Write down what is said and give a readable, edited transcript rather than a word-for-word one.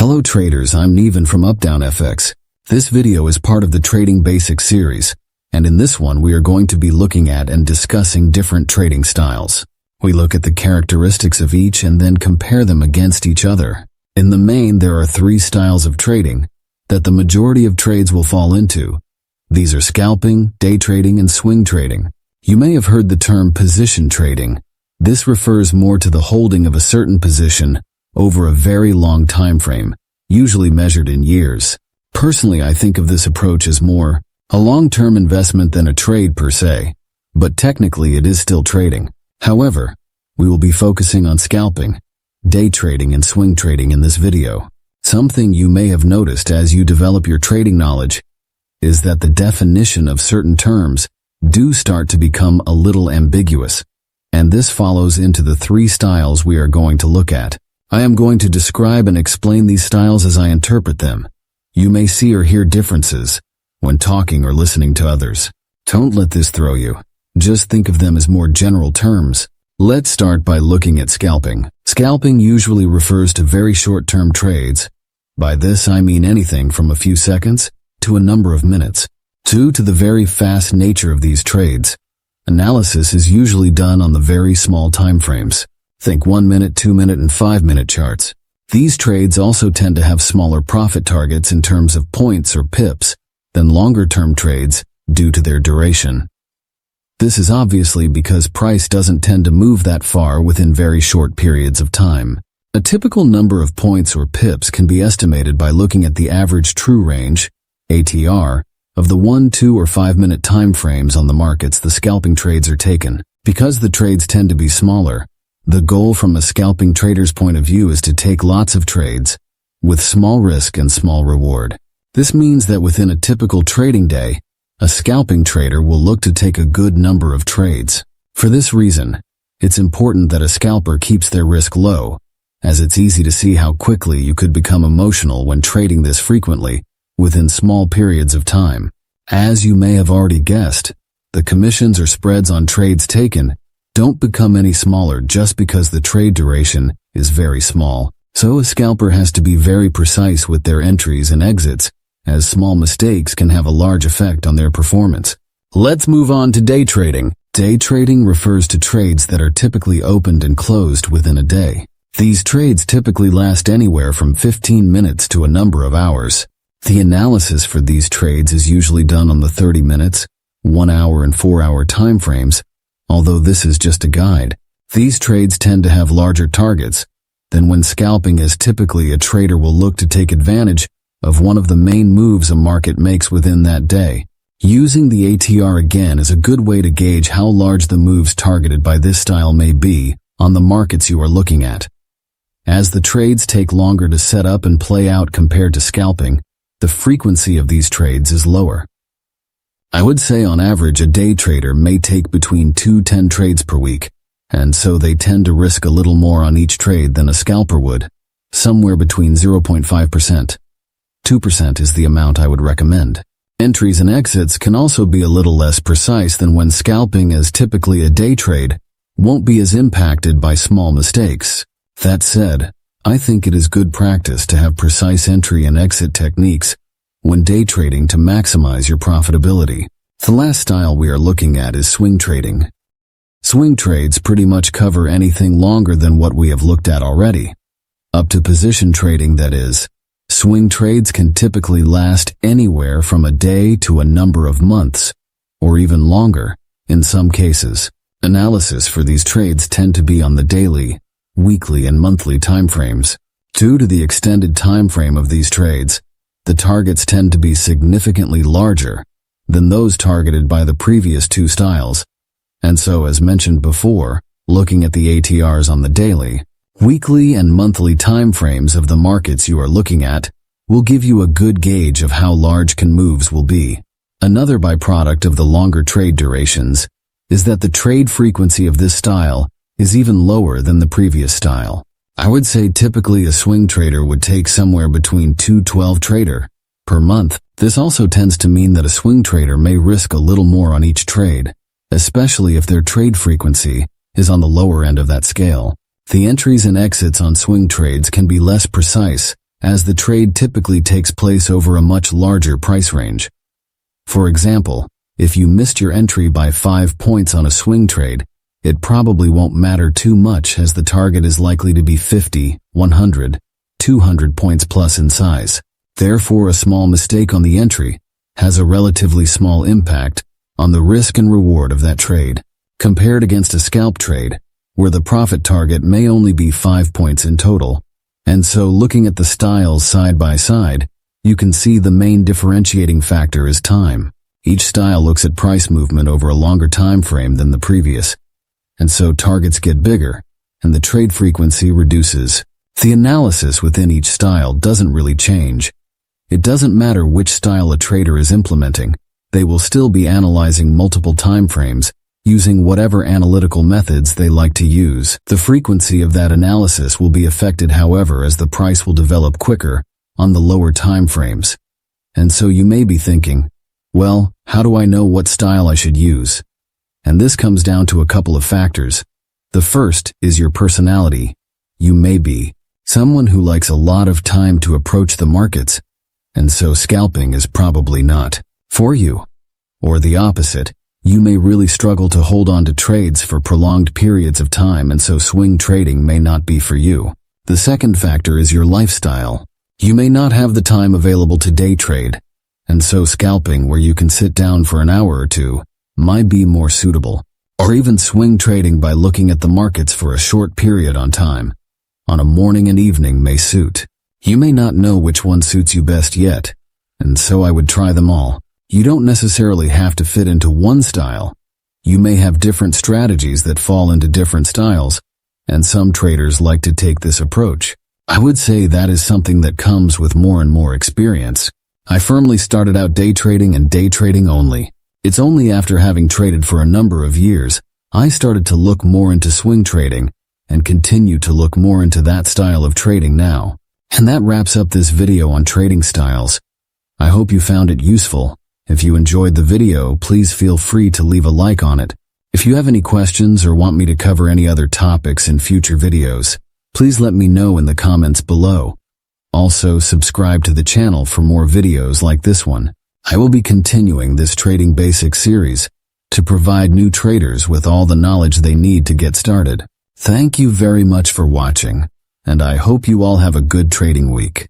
Hello traders, I'm Nevan from UpDownFXX. This video is part of the Trading Basics series, and in this one we are going to be looking at and discussing different trading styles. We look at the characteristics of each and then compare them against each other. In the main, there are three styles of trading that the majority of trades will fall into. These are scalping, day trading, and swing trading. You may have heard the term position trading. This refers more to the holding of a certain position over a very long time frame, usually measured in years. Personally, I think of this approach as more a long-term investment than a trade per se, but technically it is still trading. However, we will be focusing on scalping, day trading, and swing trading in this video. Something you may have noticed as you develop your trading knowledge is that the definition of certain terms do start to become a little ambiguous, and this follows into the three styles we are going to look at. I am going to describe and explain these styles as I interpret them. You may see or hear differences when talking or listening to others. Don't let this throw you. Just think of them as more general terms. Let's start by looking at scalping. Scalping usually refers to very short-term trades. By this I mean anything from a few seconds to a number of minutes. Due to the very fast nature of these trades, analysis is usually done on the very small time frames. Think 1 minute, 2 minute, and 5 minute charts. These trades also tend to have smaller profit targets in terms of points or pips than longer-term trades due to their duration. This is obviously because price doesn't tend to move that far within very short periods of time. A typical number of points or pips can be estimated by looking at the average true range, ATR, of the 1, 2, or 5 minute time frames on the markets the scalping trades are taken. Because the trades tend to be smaller, the goal from a scalping trader's point of view is to take lots of trades with small risk and small reward. This means that within a typical trading day, a scalping trader will look to take a good number of trades. For this reason, it's important that a scalper keeps their risk low, as it's easy to see how quickly you could become emotional when trading this frequently within small periods of time. As you may have already guessed, the commissions or spreads on trades taken don't become any smaller just because the trade duration is very small. So a scalper has to be very precise with their entries and exits, as small mistakes can have a large effect on their performance. Let's move on to day trading. Day trading refers to trades that are typically opened and closed within a day. These trades typically last anywhere from 15 minutes to a number of hours. The analysis for these trades is usually done on the 30 minutes, 1 hour, and 4 hour time frames. Although this is just a guide, these trades tend to have larger targets than when scalping, as typically a trader will look to take advantage of one of the main moves a market makes within that day. Using the ATR again is a good way to gauge how large the moves targeted by this style may be on the markets you are looking at. As the trades take longer to set up and play out compared to scalping, the frequency of these trades is lower. I would say on average a day trader may take between 2-10 trades per week, and so they tend to risk a little more on each trade than a scalper would. Somewhere between 0.5%. 2% is the amount I would recommend. Entries and exits can also be a little less precise than when scalping, as typically a day trade won't be as impacted by small mistakes. That said, I think it is good practice to have precise entry and exit techniques when day trading to maximize your profitability. The last style we are looking at is swing trading. Swing trades pretty much cover anything longer than what we have looked at already, up to position trading, that is. Swing trades can typically last anywhere from a day to a number of months, or even longer in some cases. Analysis for these trades tend to be on the daily, weekly, and monthly time frames. Due to the extended time frame of these trades, the targets tend to be significantly larger than those targeted by the previous two styles, and so, as mentioned before, looking at the ATRs on the daily, weekly, and monthly time frames of the markets you are looking at will give you a good gauge of how large moves will be. Another byproduct of the longer trade durations is that the trade frequency of this style is even lower than the previous style. I would say typically a swing trader would take somewhere between 2-12 trader per month. This also tends to mean that a swing trader may risk a little more on each trade, especially if their trade frequency is on the lower end of that scale. The entries and exits on swing trades can be less precise as the trade typically takes place over a much larger price range. For example, if you missed your entry by 5 points on a swing trade, it probably won't matter too much as the target is likely to be 50, 100, 200 points plus in size. Therefore, a small mistake on the entry has a relatively small impact on the risk and reward of that trade, compared against a scalp trade, where the profit target may only be 5 points in total. And so looking at the styles side by side, you can see the main differentiating factor is time. Each style looks at price movement over a longer time frame than the previous, and so targets get bigger, and the trade frequency reduces. The analysis within each style doesn't really change. It doesn't matter which style a trader is implementing, they will still be analyzing multiple time frames, using whatever analytical methods they like to use. The frequency of that analysis will be affected, however, as the price will develop quicker on the lower time frames. And so you may be thinking, well, how do I know what style I should use? And this comes down to a couple of factors. The first is your personality. You may be someone who likes a lot of time to approach the markets, and so scalping is probably not for you. Or the opposite, you may really struggle to hold on to trades for prolonged periods of time, and so swing trading may not be for you. The second factor is your lifestyle. You may not have the time available to day trade, and so scalping, where you can sit down for an hour or two, might be more suitable. Or even swing trading by looking at the markets for a short period on time, on a morning and evening, may suit. You may not know which one suits you best yet, and so I would try them all. You don't necessarily have to fit into one style. You may have different strategies that fall into different styles, and some traders like to take this approach. I would say that is something that comes with more and more experience. I firmly started out day trading and day trading only. It's only after having traded for a number of years, I started to look more into swing trading and continue to look more into that style of trading now. And that wraps up this video on trading styles. I hope you found it useful. If you enjoyed the video, please feel free to leave a like on it. If you have any questions or want me to cover any other topics in future videos, please let me know in the comments below. Also, subscribe to the channel for more videos like this one. I will be continuing this Trading Basics series to provide new traders with all the knowledge they need to get started. Thank you very much for watching, and I hope you all have a good trading week.